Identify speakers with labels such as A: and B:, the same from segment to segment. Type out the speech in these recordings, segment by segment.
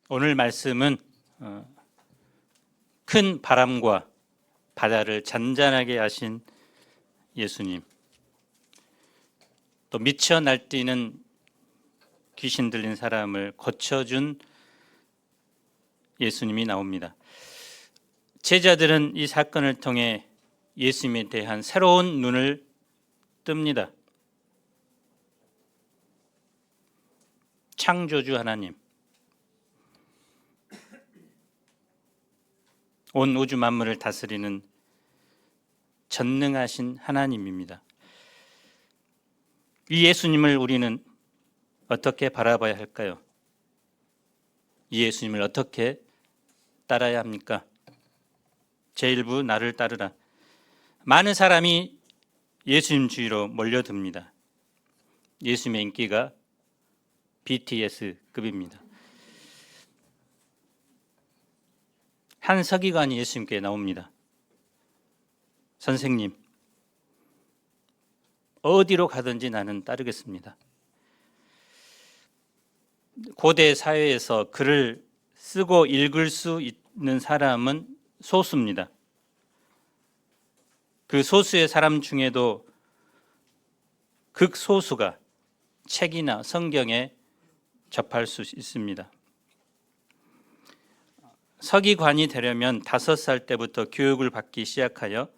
A: 오늘 말씀은 큰 바람과 바다를 잔잔하게 하신 예수님, 또 미쳐 날뛰는 귀신 들린 사람을 고쳐준 예수님이 나옵니다. 제자들은 이 사건을 통해 예수님에 대한 새로운 눈을 뜹니다. 창조주 하나님, 온 우주 만물을 다스리는 전능하신 하나님입니다. 이 예수님을 우리는 어떻게 바라봐야 할까요? 이 예수님을 어떻게 따라야 합니까? 제1부 나를 따르라. 많은 사람이 예수님 주위로 몰려듭니다. 예수님의 인기가 BTS급입니다. 한 서기관이 예수님께 나옵니다. 선생님, 어디로 가든지 나는 따르겠습니다. 고대 사회에서 글을 쓰고 읽을 수 있는 사람은 소수입니다. 그 소수의 사람 중에도 극소수가 책이나 성경에 접할 수 있습니다. 서기관이 되려면 5살 때부터 교육을 받기 시작하여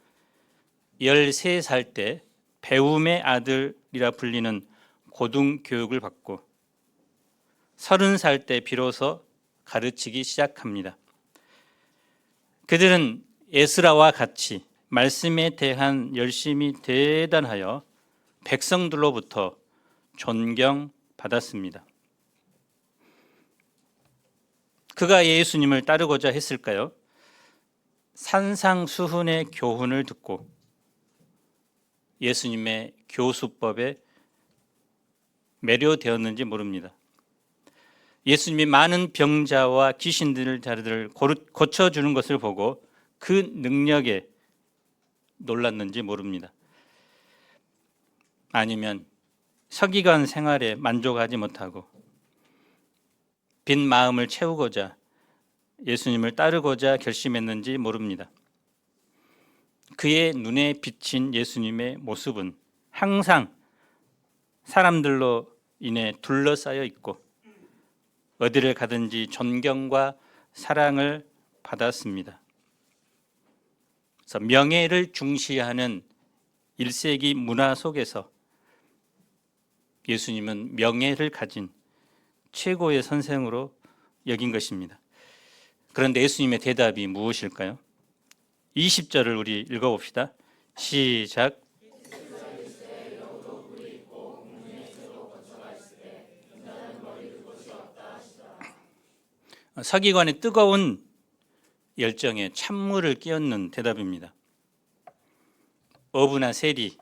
A: 13살 때 배움의 아들이라 불리는 고등교육을 받고 30살 때 비로소 가르치기 시작합니다. 그들은 에스라와 같이 말씀에 대한 열심이 대단하여 백성들로부터 존경받았습니다. 그가 예수님을 따르고자 했을까요? 산상수훈의 교훈을 듣고 예수님의 교수법에 매료되었는지 모릅니다. 예수님이 많은 병자와 귀신 들린 자들을 고쳐주는 것을 보고 그 능력에 놀랐는지 모릅니다. 아니면 서기관 생활에 만족하지 못하고 빈 마음을 채우고자 예수님을 따르고자 결심했는지 모릅니다. 그의 눈에 비친 예수님의 모습은 항상 사람들로 인해 둘러싸여 있고 어디를 가든지 존경과 사랑을 받았습니다. 그래서 명예를 중시하는 1세기 문화 속에서 예수님은 명예를 가진 최고의 선생으로 여긴 것입니다. 그런데 예수님의 대답이 무엇일까요? 20절을 우리 읽어봅시다. 시작. 서기관의 뜨거운 열정에 찬물을 끼얹는 대답입니다. 어부나 세리,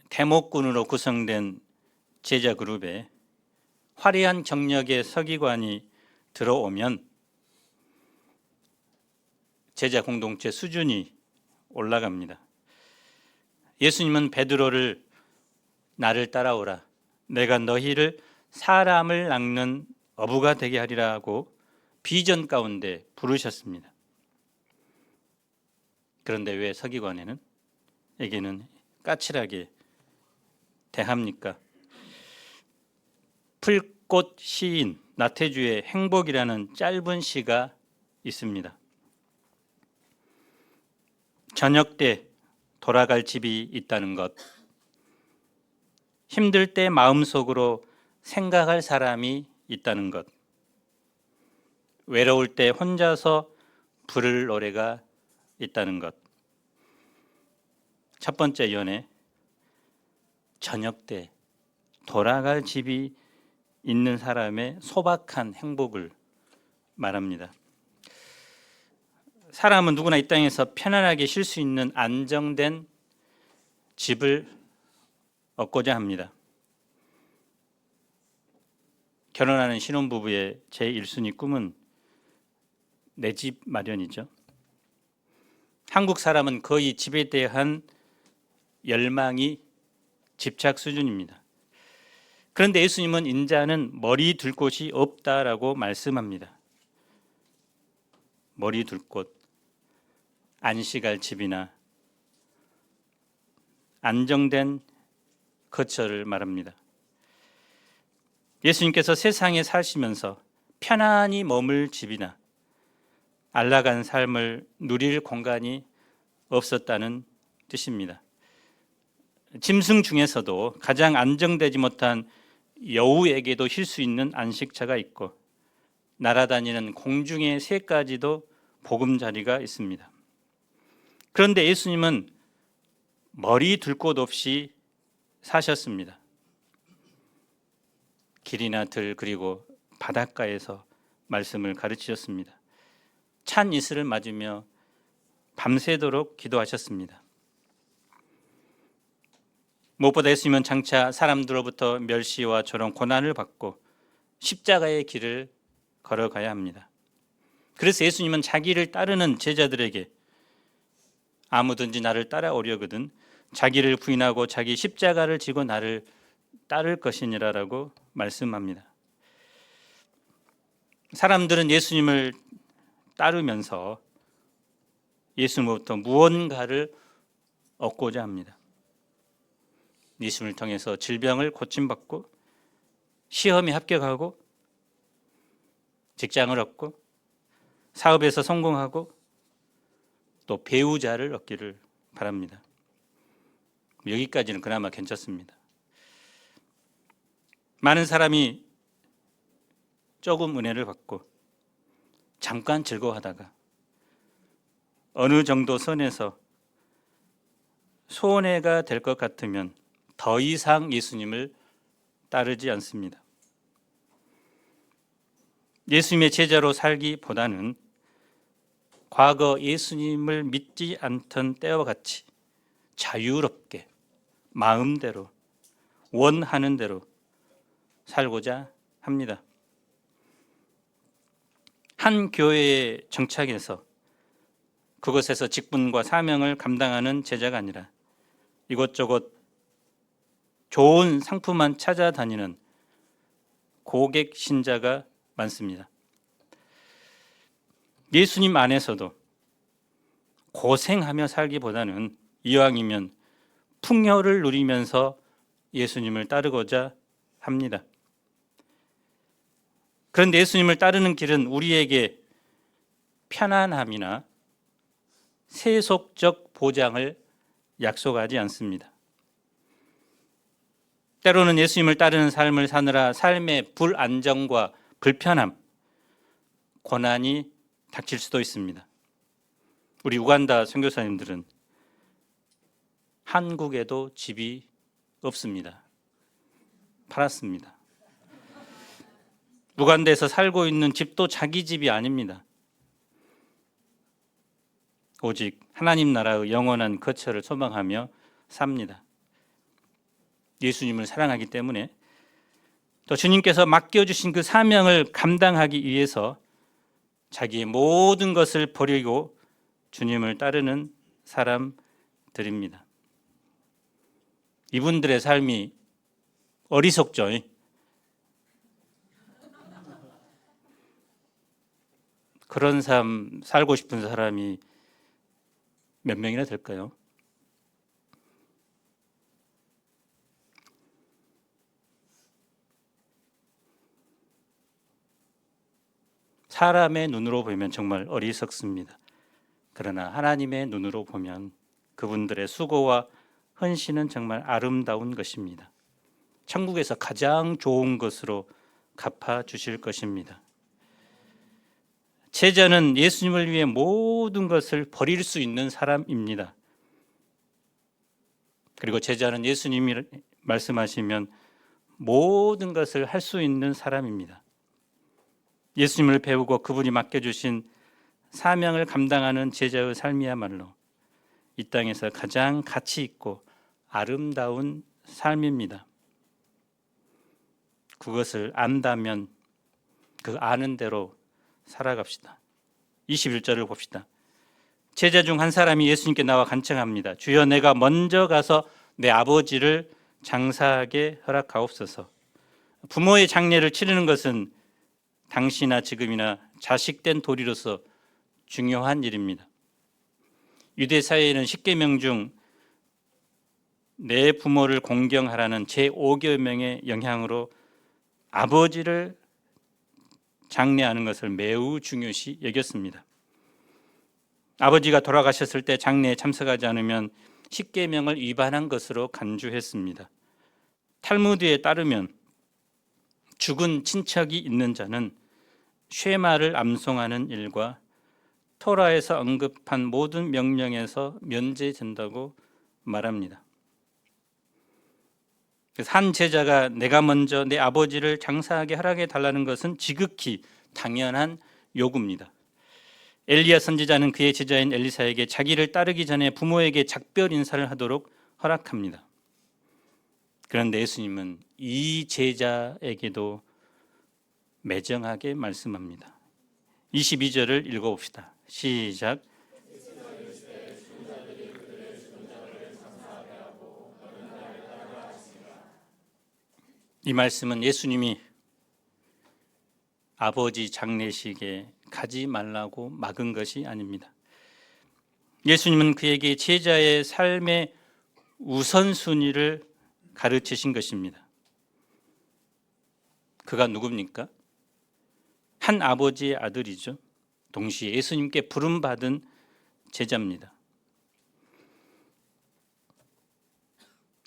A: 대목군으로 구성된 제자 그룹에 화려한 경력의 서기관이 들어오면 제자 공동체 수준이 올라갑니다. 예수님은 베드로를 나를 따라오라. 내가 너희를 사람을 낚는 어부가 되게 하리라고 비전 가운데 부르셨습니다. 그런데 왜 서기관에게는 까칠하게 대합니까? 풀꽃 시인 나태주의 행복이라는 짧은 시가 있습니다. 저녁 때 돌아갈 집이 있다는 것, 힘들 때 마음속으로 생각할 사람이 있다는 것, 외로울 때 혼자서 부를 노래가 있다는 것. 첫 번째 연애, 저녁 때 돌아갈 집이 있는 사람의 소박한 행복을 말합니다. 사람은 누구나 이 땅에서 편안하게 쉴 수 있는 안정된 집을 얻고자 합니다. 결혼하는 신혼부부의 제1순위 꿈은 내 집 마련이죠. 한국 사람은 거의 집에 대한 열망이 집착 수준입니다. 그런데 예수님은 인자는 머리 둘 곳이 없다라고 말씀합니다. 머리 둘 곳, 안식할 집이나 안정된 거처를 말합니다. 예수님께서 세상에 사시면서 편안히 머물 집이나 안락한 삶을 누릴 공간이 없었다는 뜻입니다. 짐승 중에서도 가장 안정되지 못한 여우에게도 쉴 수 있는 안식처가 있고 날아다니는 공중의 새까지도 보금자리가 있습니다. 그런데 예수님은 머리 둘 곳 없이 사셨습니다. 길이나 들 그리고 바닷가에서 말씀을 가르치셨습니다. 찬 이슬을 맞으며 밤새도록 기도하셨습니다. 무엇보다 예수님은 장차 사람들로부터 멸시와 저런 고난을 받고 십자가의 길을 걸어가야 합니다. 그래서 예수님은 자기를 따르는 제자들에게 아무든지 나를 따라오려거든 자기를 부인하고 자기 십자가를 지고 나를 따를 것이니라라고 말씀합니다. 사람들은 예수님을 따르면서 예수님으로부터 무언가를 얻고자 합니다. 예수님을 통해서 질병을 고침받고 시험에 합격하고 직장을 얻고 사업에서 성공하고 또 배우자를 얻기를 바랍니다. 여기까지는 그나마 괜찮습니다. 많은 사람이 조금 은혜를 받고 잠깐 즐거워하다가 어느 정도 선에서 손해가 될 것 같으면 더 이상 예수님을 따르지 않습니다. 예수님의 제자로 살기보다는 과거 예수님을 믿지 않던 때와 같이 자유롭게 마음대로 원하는 대로 살고자 합니다. 한 교회에 정착해서 그곳에서 직분과 사명을 감당하는 제자가 아니라 이곳저곳 좋은 상품만 찾아다니는 고객 신자가 많습니다. 예수님 안에서도 고생하며 살기보다는 이왕이면 풍요를 누리면서 예수님을 따르고자 합니다. 그런데 예수님을 따르는 길은 우리에게 편안함이나 세속적 보장을 약속하지 않습니다. 때로는 예수님을 따르는 삶을 사느라 삶의 불안정과 불편함, 고난이 닥칠 수도 있습니다. 우리 우간다 선교사님들은 한국에도 집이 없습니다. 팔았습니다. 우간다에서 살고 있는 집도 자기 집이 아닙니다. 오직 하나님 나라의 영원한 거처를 소망하며 삽니다. 예수님을 사랑하기 때문에 또 주님께서 맡겨주신 그 사명을 감당하기 위해서 자기의 모든 것을 버리고 주님을 따르는 사람들입니다. 이분들의 삶이 어리석죠. 그런 삶 살고 싶은 사람이 몇 명이나 될까요? 사람의 눈으로 보면 정말 어리석습니다. 그러나 하나님의 눈으로 보면 그분들의 수고와 헌신은 정말 아름다운 것입니다. 천국에서 가장 좋은 것으로 갚아주실 것입니다. 제자는 예수님을 위해 모든 것을 버릴 수 있는 사람입니다. 그리고 제자는 예수님이 말씀하시면 모든 것을 할 수 있는 사람입니다. 예수님을 배우고 그분이 맡겨주신 사명을 감당하는 제자의 삶이야말로 이 땅에서 가장 가치 있고 아름다운 삶입니다. 그것을 안다면 그 아는 대로 살아갑시다. 21절을 봅시다. 제자 중 한 사람이 예수님께 나와 간청합니다. 주여, 내가 먼저 가서 내 아버지를 장사하게 허락하옵소서. 부모의 장례를 치르는 것은 당시나 지금이나 자식된 도리로서 중요한 일입니다. 유대 사회에는 10계명 중 내 부모를 공경하라는 제5계명의 영향으로 아버지를 장례하는 것을 매우 중요시 여겼습니다. 아버지가 돌아가셨을 때 장례에 참석하지 않으면 10계명을 위반한 것으로 간주했습니다. 탈무드에 따르면 죽은 친척이 있는 자는 쉐마를 암송하는 일과 토라에서 언급한 모든 명령에서 면제된다고 말합니다. 그래서 한 제자가 내가 먼저 내 아버지를 장사하게 허락해 달라는 것은 지극히 당연한 요구입니다. 엘리야 선지자는 그의 제자인 엘리사에게 자기를 따르기 전에 부모에게 작별 인사를 하도록 허락합니다. 그런데 예수님은 이 제자에게도 매정하게 말씀합니다. 22절을 읽어봅시다. 시작. 이 말씀은 예수님이 아버지 장례식에 가지 말라고 막은 것이 아닙니다. 예수님은 그에게 제자의 삶의 우선순위를 가르치신 것입니다. 그가 누굽니까? 한 아버지의 아들이죠. 동시에 예수님께 부름받은 제자입니다.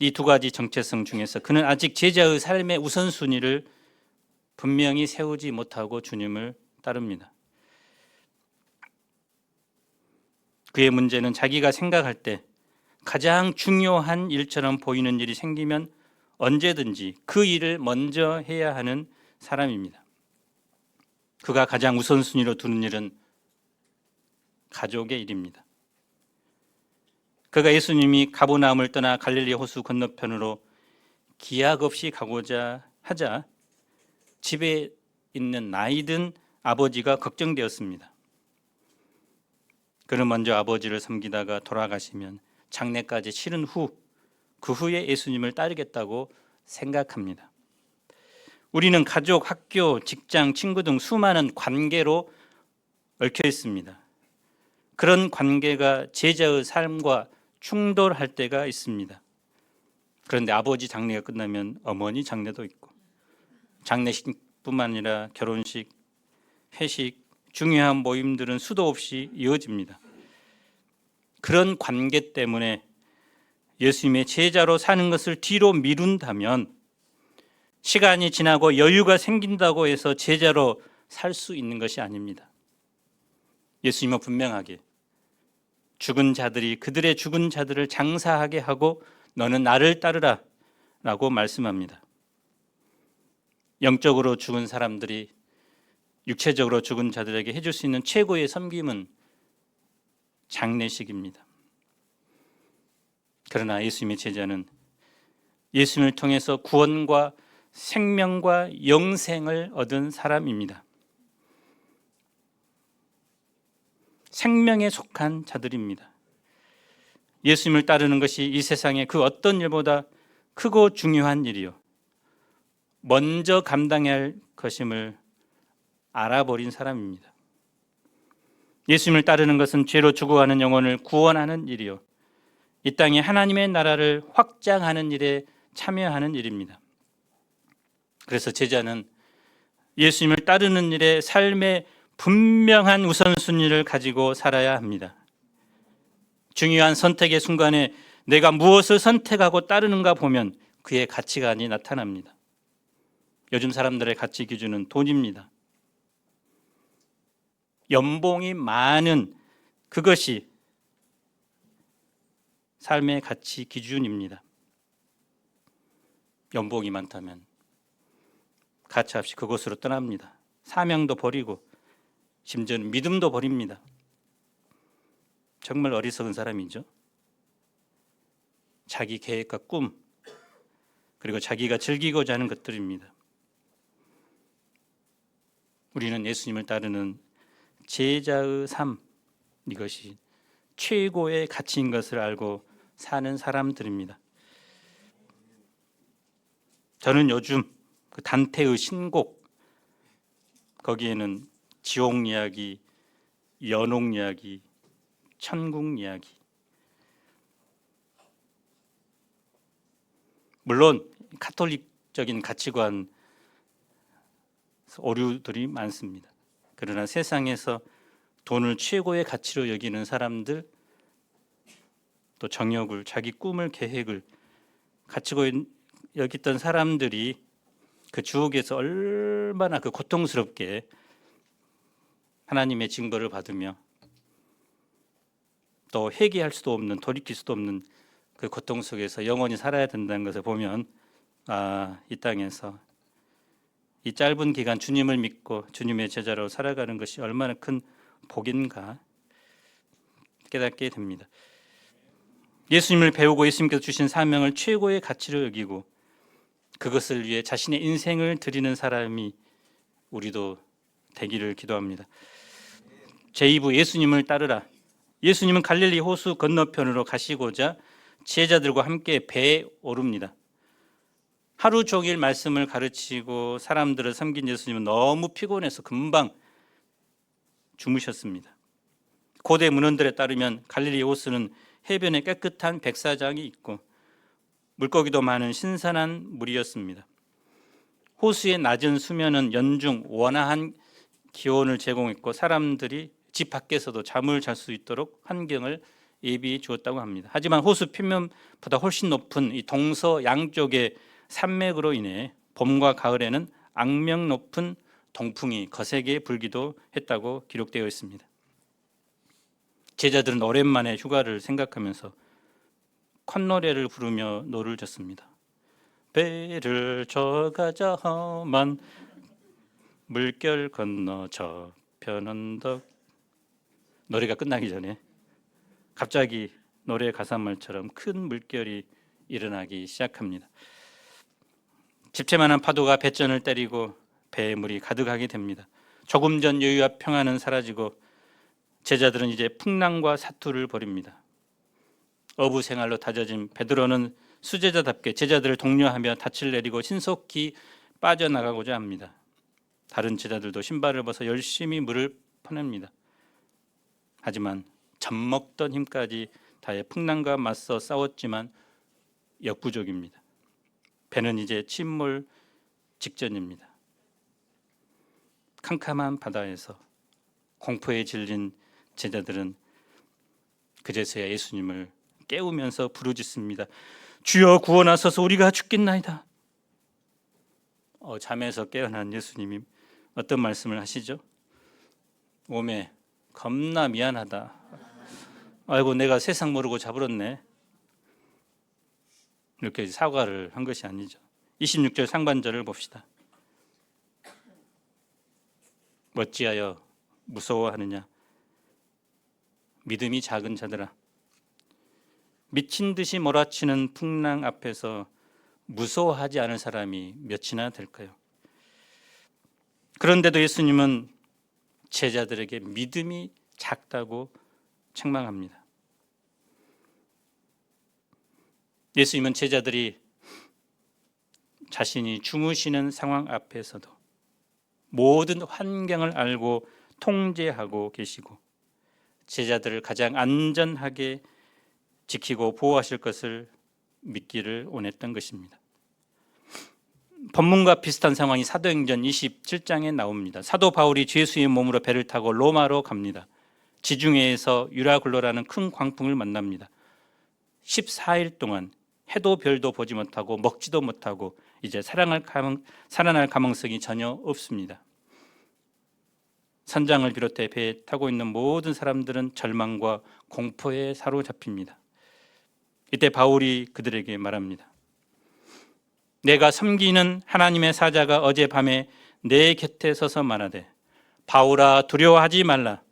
A: 이 두 가지 정체성 중에서 그는 아직 제자의 삶의 우선순위를 분명히 세우지 못하고 주님을 따릅니다. 그의 문제는 자기가 생각할 때 가장 중요한 일처럼 보이는 일이 생기면 언제든지 그 일을 먼저 해야 하는 사람입니다. 그가 가장 우선순위로 두는 일은 가족의 일입니다. 그가 예수님이 가버나움을 떠나 갈릴리 호수 건너편으로 기약 없이 가고자 하자 집에 있는 나이든 아버지가 걱정되었습니다. 그는 먼저 아버지를 섬기다가 돌아가시면 장례까지 치른 후 그 후에 예수님을 따르겠다고 생각합니다. 우리는 가족, 학교, 직장, 친구 등 수많은 관계로 얽혀 있습니다. 그런 관계가 제자의 삶과 충돌할 때가 있습니다. 그런데 아버지 장례가 끝나면 어머니 장례도 있고 장례식뿐만 아니라 결혼식, 회식, 중요한 모임들은 수도 없이 이어집니다. 그런 관계 때문에 예수님의 제자로 사는 것을 뒤로 미룬다면 시간이 지나고 여유가 생긴다고 해서 제자로 살 수 있는 것이 아닙니다. 예수님은 분명하게 죽은 자들이 그들의 죽은 자들을 장사하게 하고 너는 나를 따르라 라고 말씀합니다. 영적으로 죽은 사람들이 육체적으로 죽은 자들에게 해줄 수 있는 최고의 섬김은 장례식입니다. 그러나 예수님의 제자는 예수님을 통해서 구원과 생명과 영생을 얻은 사람입니다. 생명에 속한 자들입니다. 예수님을 따르는 것이 이 세상의 그 어떤 일보다 크고 중요한 일이요 먼저 감당해야 할 것임을 알아버린 사람입니다. 예수님을 따르는 것은 죄로 죽어가는 영혼을 구원하는 일이요 이 땅에 하나님의 나라를 확장하는 일에 참여하는 일입니다. 그래서 제자는 예수님을 따르는 일에 삶의 분명한 우선순위를 가지고 살아야 합니다. 중요한 선택의 순간에 내가 무엇을 선택하고 따르는가 보면 그의 가치관이 나타납니다. 요즘 사람들의 가치 기준은 돈입니다. 연봉이 많은 그것이 삶의 가치 기준입니다. 연봉이 많다면 가차없이 그곳으로 떠납니다. 사명도 버리고 심지어는 믿음도 버립니다. 정말 어리석은 사람이죠. 자기 계획과 꿈 그리고 자기가 즐기고자 하는 것들입니다. 우리는 예수님을 따르는 제자의 삶 이것이 최고의 가치인 것을 알고 사는 사람들입니다. 저는 요즘 그 단테의 신곡, 거기에는 지옥 이야기, 연옥 이야기, 천국 이야기, 물론 카톨릭적인 가치관 오류들이 많습니다. 그러나 세상에서 돈을 최고의 가치로 여기는 사람들, 또 정욕을, 자기 꿈을, 계획을 가치로 여겼던 사람들이 그 주옥에서 얼마나 그 고통스럽게 하나님의 징벌을 받으며 또 회개할 수도 없는, 돌이킬 수도 없는 그 고통 속에서 영원히 살아야 된다는 것을 보면, 이 땅에서 이 짧은 기간 주님을 믿고 주님의 제자로 살아가는 것이 얼마나 큰 복인가 깨닫게 됩니다. 예수님을 배우고 예수님께서 주신 사명을 최고의 가치로 여기고 그것을 위해 자신의 인생을 드리는 사람이 우리도 되기를 기도합니다. 제2부 예수님을 따르라. 예수님은 갈릴리 호수 건너편으로 가시고자 제자들과 함께 배에 오릅니다. 하루 종일 말씀을 가르치고 사람들을 섬긴 예수님은 너무 피곤해서 금방 주무셨습니다. 고대 문헌들에 따르면 갈릴리 호수는 해변에 깨끗한 백사장이 있고 물고기도 많은 신선한 물이었습니다. 호수의 낮은 수면은 연중 원화한 기온을 제공했고 사람들이 집 밖에서도 잠을 잘 수 있도록 환경을 예비해 주었다고 합니다. 하지만 호수 표면보다 훨씬 높은 이 동서 양쪽의 산맥으로 인해 봄과 가을에는 악명 높은 동풍이 거세게 불기도 했다고 기록되어 있습니다. 제자들은 오랜만에 휴가를 생각하면서 콧노래를 부르며 노를 졌습니다. 배를 저가자 험한 물결 건너 저편 언덕. 노래가 끝나기 전에 갑자기 노래 가사말처럼 큰 물결이 일어나기 시작합니다. 집채만한 파도가 뱃전을 때리고 배에 물이 가득하게 됩니다. 조금 전 여유와 평안은 사라지고 제자들은 이제 풍랑과 사투를 벌입니다. 어부 생활로 다져진 베드로는 수제자답게 제자들을 독려하며 닻을 내리고 신속히 빠져나가고자 합니다. 다른 제자들도 신발을 벗어 열심히 물을 퍼냅니다. 하지만 젖먹던 힘까지 다해 풍랑과 맞서 싸웠지만 역부족입니다. 배는 이제 침몰 직전입니다. 캄캄한 바다에서 공포에 질린 제자들은 그제서야 예수님을 깨우면서 부르짖습니다. 주여 구원하소서, 우리가 죽겠나이다. 잠에서 깨어난 예수님이 어떤 말씀을 하시죠? 오메, 겁나 미안하다. 아이고, 내가 세상 모르고 자버렸네. 이렇게 사과를 한 것이 아니죠. 26절 상반절을 봅시다. 어찌하여 무서워하느냐? 믿음이 작은 자들아, 미친 듯이 몰아치는 풍랑 앞에서 무서워하지 않을 사람이 몇이나 될까요? 그런데도 예수님은 제자들에게 믿음이 작다고 책망합니다. 예수님은 제자들이 자신이 주무시는 상황 앞에서도 모든 환경을 알고 통제하고 계시고 제자들을 가장 안전하게 지키고 보호하실 것을 믿기를 원했던 것입니다. 본문과 비슷한 상황이 사도행전 27장에 나옵니다. 사도 바울이 죄수의 몸으로 배를 타고 로마로 갑니다. 지중해에서 유라굴로라는 큰 광풍을 만납니다. 14일 동안 해도 별도 보지 못하고 먹지도 못하고 이제 살아날 가능성이 전혀 없습니다. 선장을 비롯해 배에 타고 있는 모든 사람들은 절망과 공포에 사로잡힙니다. 이때 바울이 그들에게 말합니다. 내가 섬기는 하나님의 사자가 어젯밤에 내 곁에 서서 말하되 바울아 두려워하지 말라.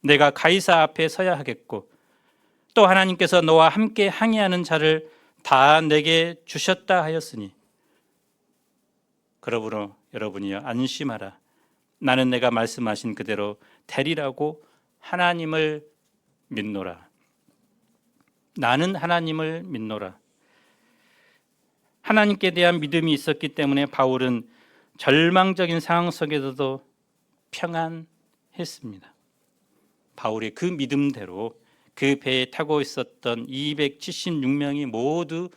A: 내가 가이사 앞에 서야 하겠고 또 하나님께서 너와 함께 항해하는 자를 다 내게 주셨다 하였으니 그러므로 여러분이여 안심하라. 나는 내가 말씀하신 그대로 되리라고 하나님을 믿노라. 나는 하나님을 믿노라. 하나님께 대한 믿음이 있었기 때문에 바울은 절망적인 상황 속에서도 평안했습니다. 바울의 그 믿음대로 그 배에 타고 있었던 276명이 모두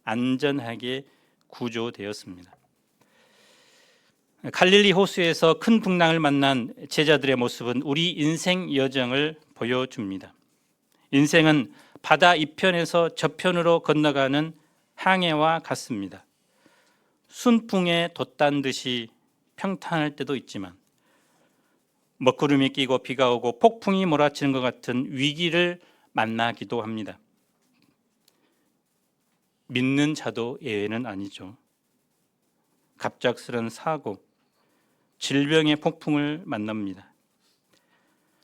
A: 안전하게 구조되었습니다. 갈릴리 호수에서 큰 풍랑을 만난 제자들의 모습은 우리 인생 여정을 보여줍니다. 인생은 바다 이편에서 저편으로 건너가는 항해와 같습니다. 순풍에 돛단 듯이 평탄할 때도 있지만 먹구름이 끼고 비가 오고 폭풍이 몰아치는 것 같은 위기를 만나기도 합니다. 믿는 자도 예외는 아니죠. 갑작스런 사고, 질병의 폭풍을 만납니다.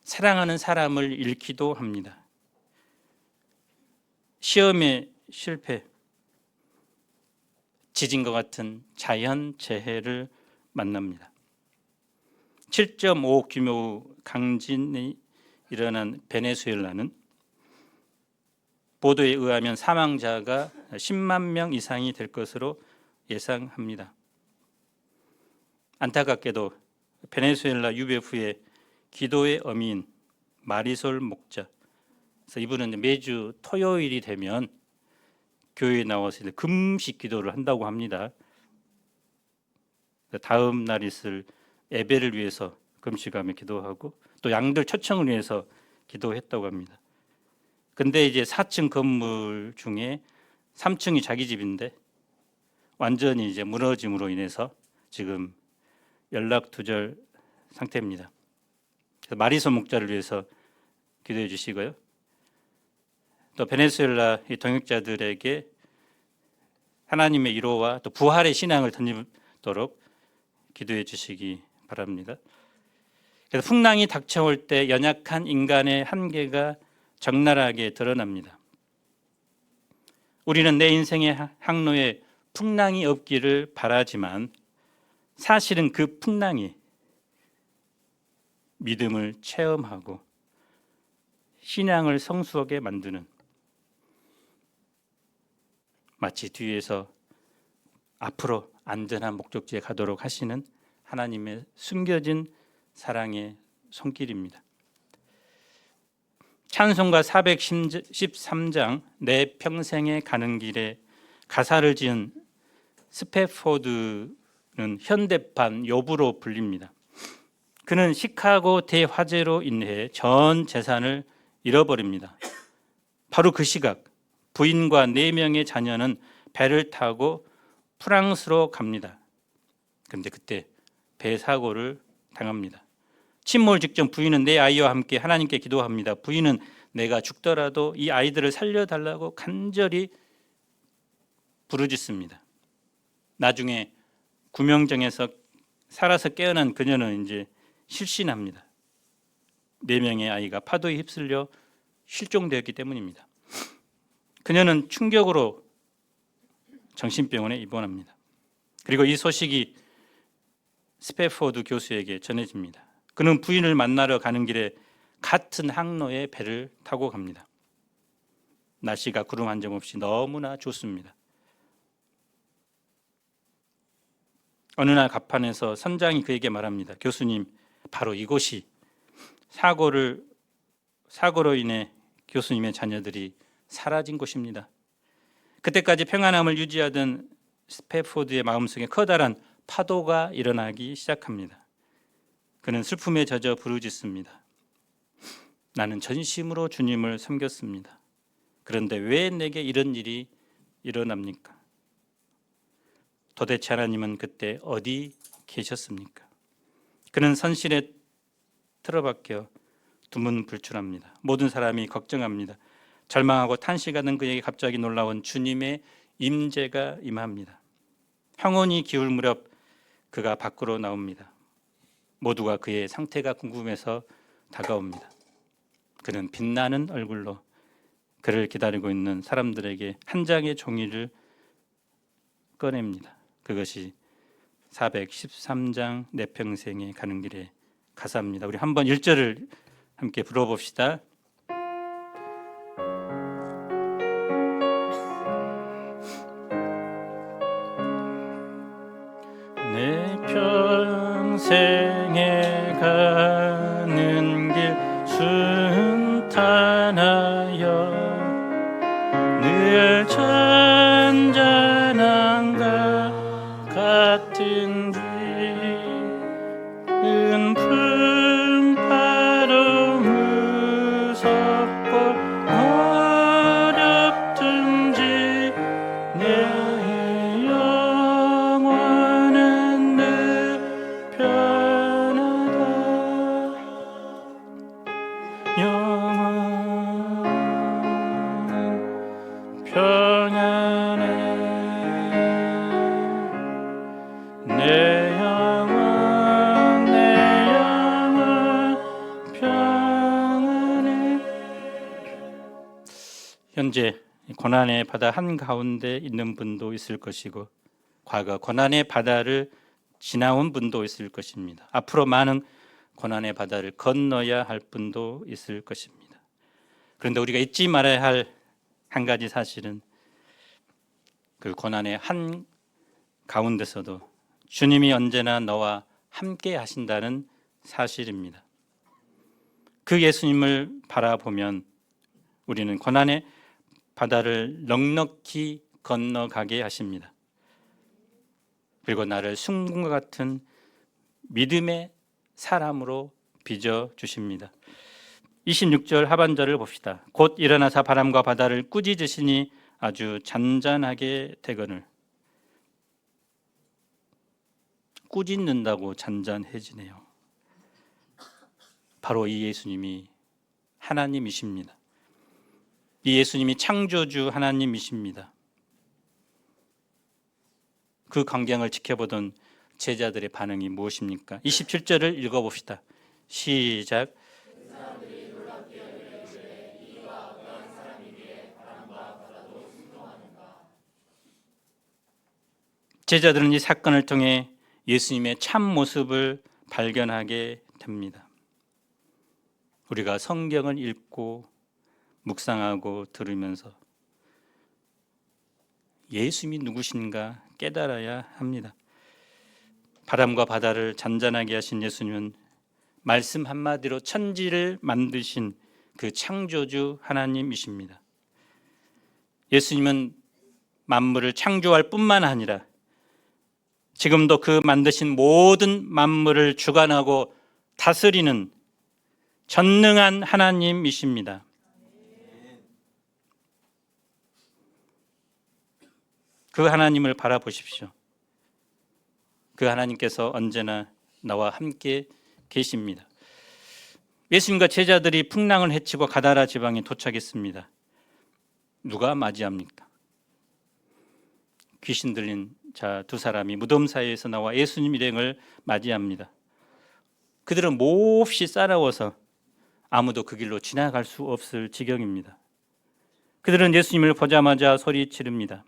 A: 사랑하는 사람을 잃기도 합니다. 시험에 실패, 지진과 같은 자연재해를 만납니다. 7.5 규모 강진이 일어난 베네수엘라는 보도에 의하면 사망자가 10만 명 이상이 될 것으로 예상합니다. 안타깝게도 베네수엘라 유배 후에 기도의 어미인 마리솔 목자, 그래서 이분은 매주 토요일이 되면 교회에 나와서 금식 기도를 한다고 합니다. 다음 날 있을 예배를 위해서 금식하며 기도하고 또 양들 초청을 위해서 기도했다고 합니다. 근데 이제 4층 건물 중에 3층이 자기 집인데 완전히 이제 무너짐으로 인해서 지금 연락두절 상태입니다. 그래서 마리소 목자를 위해서 기도해 주시고요. 또 베네수엘라 동역자들에게 하나님의 위로와 또 부활의 신앙을 던지도록 기도해 주시기 바랍니다. 그래서 풍랑이 닥쳐올 때 연약한 인간의 한계가 적나라하게 드러납니다. 우리는 내 인생의 항로에 풍랑이 없기를 바라지만 사실은 그 풍랑이 믿음을 체험하고 신앙을 성숙하게 만드는, 마치 뒤에서 앞으로 안전한 목적지에 가도록 하시는 하나님의 숨겨진 사랑의 손길입니다. 찬송가 413장 내 평생에 가는 길에 가사를 지은 스패포드는 현대판 욥으로 불립니다. 그는 시카고 대화재로 인해 전 재산을 잃어버립니다. 바로 그 시각 부인과 4명의 자녀는 배를 타고 프랑스로 갑니다. 그런데 그때 배 사고를 당합니다. 침몰 직전 부인은 내 아이와 함께 하나님께 기도합니다. 부인은 내가 죽더라도 이 아이들을 살려달라고 간절히 부르짖습니다. 나중에 구명정에서 살아서 깨어난 그녀는 이제 실신합니다. 4명의 아이가 파도에 휩쓸려 실종되었기 때문입니다. 그녀는 충격으로 정신병원에 입원합니다. 그리고 이 소식이 스패포드 교수에게 전해집니다. 그는 부인을 만나러 가는 길에 같은 항로의 배를 타고 갑니다. 날씨가 구름 한 점 없이 너무나 좋습니다. 어느 날 갑판에서 선장이 그에게 말합니다. 교수님, 바로 이곳이 사고로 인해 교수님의 자녀들이 사라진 곳입니다. 그때까지 평안함을 유지하던 스패포드의 마음속에 커다란 파도가 일어나기 시작합니다. 그는 슬픔에 젖어 부르짖습니다. 나는 전심으로 주님을 섬겼습니다. 그런데 왜 내게 이런 일이 일어납니까? 도대체 하나님은 그때 어디 계셨습니까? 그는 선실에 틀어박혀 두문불출합니다. 모든 사람이 걱정합니다. 절망하고 탄식하는 그에게 갑자기 놀라운 주님의 임재가 임합니다. 황혼이 기울 무렵 그가 밖으로 나옵니다. 모두가 그의 상태가 궁금해서 다가옵니다. 그는 빛나는 얼굴로 그를 기다리고 있는 사람들에게 한 장의 종이를 꺼냅니다. 그것이 413장 내 평생에 가는 길의 가사입니다. 우리 한번 1절을 함께 불러봅시다. 현재 고난의 바다 한가운데 있는 분도 있을 것이고 과거 고난의 바다를 지나온 분도 있을 것입니다. 앞으로 많은 고난의 바다를 건너야 할 분도 있을 것입니다. 그런데 우리가 잊지 말아야 할 한 가지 사실은 그 고난의 한 가운데서도 주님이 언제나 너와 함께 하신다는 사실입니다. 그 예수님을 바라보면 우리는 고난의 바다를 넉넉히 건너가게 하십니다. 그리고 나를 순금과 같은 믿음의 사람으로 빚어 주십니다. 26절 하반절을 봅시다. 곧 일어나사 바람과 바다를 꾸짖으시니 아주 잔잔하게 되거늘. 꾸짖는다고 잔잔해지네요. 바로 이 예수님이 하나님이십니다. 이 예수님이 창조주 하나님이십니다. 그 광경을 지켜보던 제자들의 반응이 무엇입니까? 27절을 읽어봅시다. 시작. 제자들은 이 사건을 통해 예수님의 참 모습을 발견하게 됩니다. 우리가 성경을 읽고 묵상하고 들으면서 예수님이 누구신가 깨달아야 합니다. 바람과 바다를 잔잔하게 하신 예수님은 말씀 한마디로 천지를 만드신 그 창조주 하나님이십니다. 예수님은 만물을 창조할 뿐만 아니라 지금도 그 만드신 모든 만물을 주관하고 다스리는 전능한 하나님이십니다. 그 하나님을 바라보십시오. 그 하나님께서 언제나 나와 함께 계십니다. 예수님과 제자들이 풍랑을 헤치고 가다라 지방에 도착했습니다. 누가 맞이합니까? 귀신 들린 자 두 사람이 무덤 사이에서 나와 예수님 일행을 맞이합니다. 그들은 몹시 싸나워서 아무도 그 길로 지나갈 수 없을 지경입니다. 그들은 예수님을 보자마자 소리 지릅니다.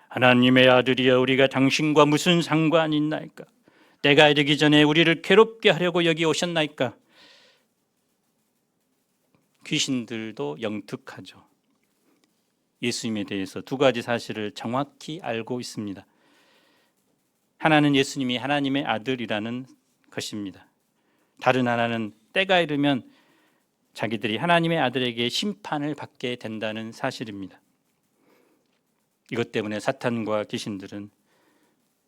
A: 하나님의 아들이여, 우리가 당신과 무슨 상관이 있나이까? 때가 이르기 전에 우리를 괴롭게 하려고 여기 오셨나이까? 귀신들도 영특하죠. 예수님에 대해서 두 가지 사실을 정확히 알고 있습니다. 하나는 예수님이 하나님의 아들이라는 것입니다. 다른 하나는 때가 이르면 자기들이 하나님의 아들에게 심판을 받게 된다는 사실입니다. 이것 때문에 사탄과 귀신들은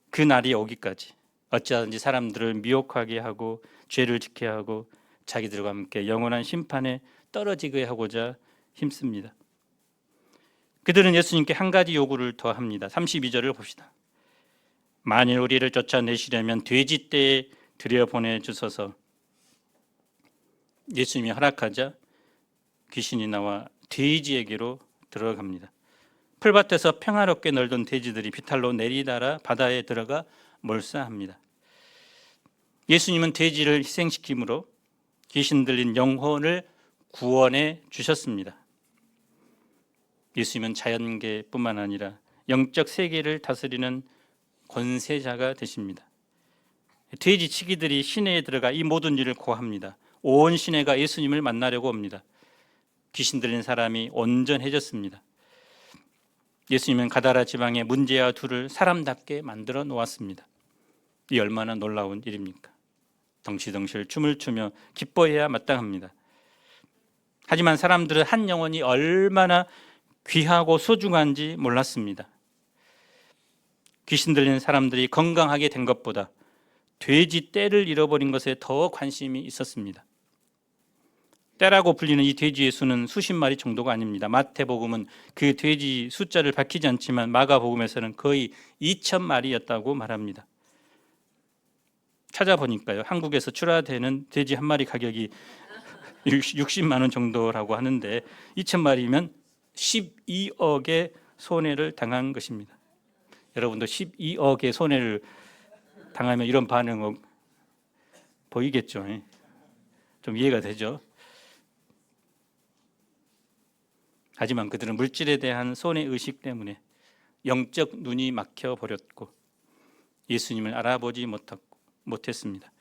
A: 그 날이 오기까지 어찌하든지 사람들을 미혹하게 하고 죄를 짓게 하고 자기들과 함께 영원한 심판에 떨어지게 하고자 힘씁니다. 그들은 예수님께 한 가지 요구를 더 합니다. 32절을 봅시다. 만일 우리를 쫓아내시려면 돼지떼에 들여보내 주소서. 예수님이 허락하자 귀신이 나와 돼지에게로 들어갑니다. 풀밭에서 평화롭게 놀던 돼지들이 비탈로 내리달아 바다에 들어가 몰사합니다. 예수님은 돼지를 희생시킴으로 귀신 들린 영혼을 구원해 주셨습니다. 예수님은 자연계뿐만 아니라 영적 세계를 다스리는 권세자가 되십니다. 돼지 치기들이 시내에 들어가 이 모든 일을 고합니다. 온 시내가 예수님을 만나려고 옵니다. 귀신 들린 사람이 온전해졌습니다. 예수님은 가다라 지방의 문제와 둘을 사람답게 만들어 놓았습니다. 이 얼마나 놀라운 일입니까? 덩실덩실 춤을 추며 기뻐해야 마땅합니다. 하지만 사람들은 한 영혼이 얼마나 귀하고 소중한지 몰랐습니다. 귀신 들린 사람들이 건강하게 된 것보다 돼지 떼를 잃어버린 것에 더 관심이 있었습니다. 떼라고 불리는 이 돼지의 수는 수십 마리 정도가 아닙니다. 마태복음은 그 돼지 숫자를 밝히지 않지만 마가복음에서는 거의 2,000마리였다고 말합니다. 찾아보니까요, 한국에서 출하되는 돼지 한 마리 가격이 60만 원 정도라고 하는데 2,000마리면 12억의 손해를 당한 것입니다. 여러분도 12억의 손해를 당하면 이런 반응 보이겠죠? 좀 이해가 되죠? 하지만 그들은 물질에 대한 손해 의식 때문에 영적 눈이 막혀 버렸고 예수님을 알아보지 못했습니다.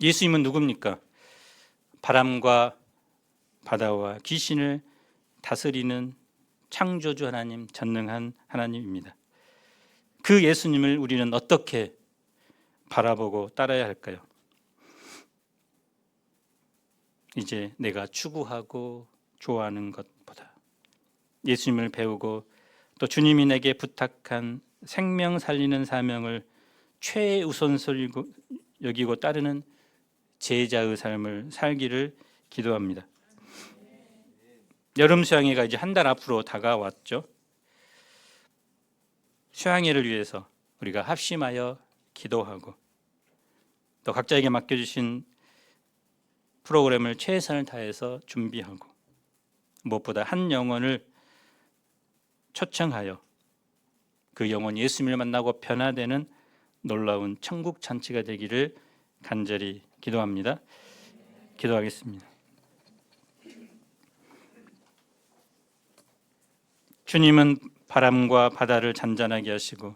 A: 예수님은 누굽니까? 바람과 바다와 귀신을 다스리는 창조주 하나님, 전능한 하나님입니다. 그 예수님을 우리는 어떻게 바라보고 따라야 할까요? 이제 내가 추구하고 좋아하는 것보다 예수님을 배우고 또 주님이 내게 부탁한 생명 살리는 사명을 최우선순위로 여기고 따르는 제자의 삶을 살기를 기도합니다. 여름 수양회가 이제 한 달 앞으로 다가왔죠. 수양회를 위해서 우리가 합심하여 기도하고 또 각자에게 맡겨주신 프로그램을 최선을 다해서 준비하고 무엇보다 한 영혼을 초청하여 그 영혼 예수님을 만나고 변화되는 놀라운 천국 잔치가 되기를 간절히 기도합니다. 기도하겠습니다. 주님은 바람과 바다를 잔잔하게 하시고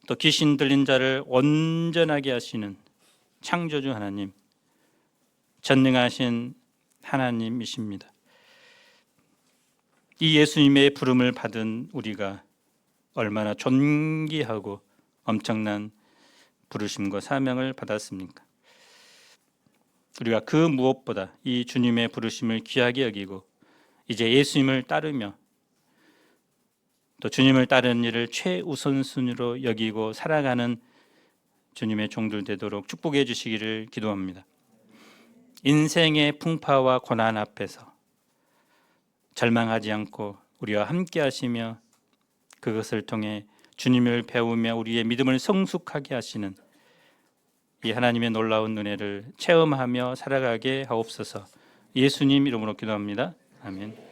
A: 또 귀신 들린 자를 온전하게 하시는 창조주 하나님, 전능하신 하나님이십니다. 이 예수님의 부름을 받은 우리가 얼마나 존귀하고 엄청난 부르심과 사명을 받았습니까? 우리가 그 무엇보다 이 주님의 부르심을 귀하게 여기고 이제 예수님을 따르며 또 주님을 따르는 일을 최우선순위로 여기고 살아가는 주님의 종들 되도록 축복해 주시기를 기도합니다. 인생의 풍파와 고난 앞에서 절망하지 않고 우리와 함께 하시며 그것을 통해 주님을 배우며 우리의 믿음을 성숙하게 하시는 이 하나님의 놀라운 은혜를 체험하며 살아가게 하옵소서. 예수님 이름으로 기도합니다. 아멘.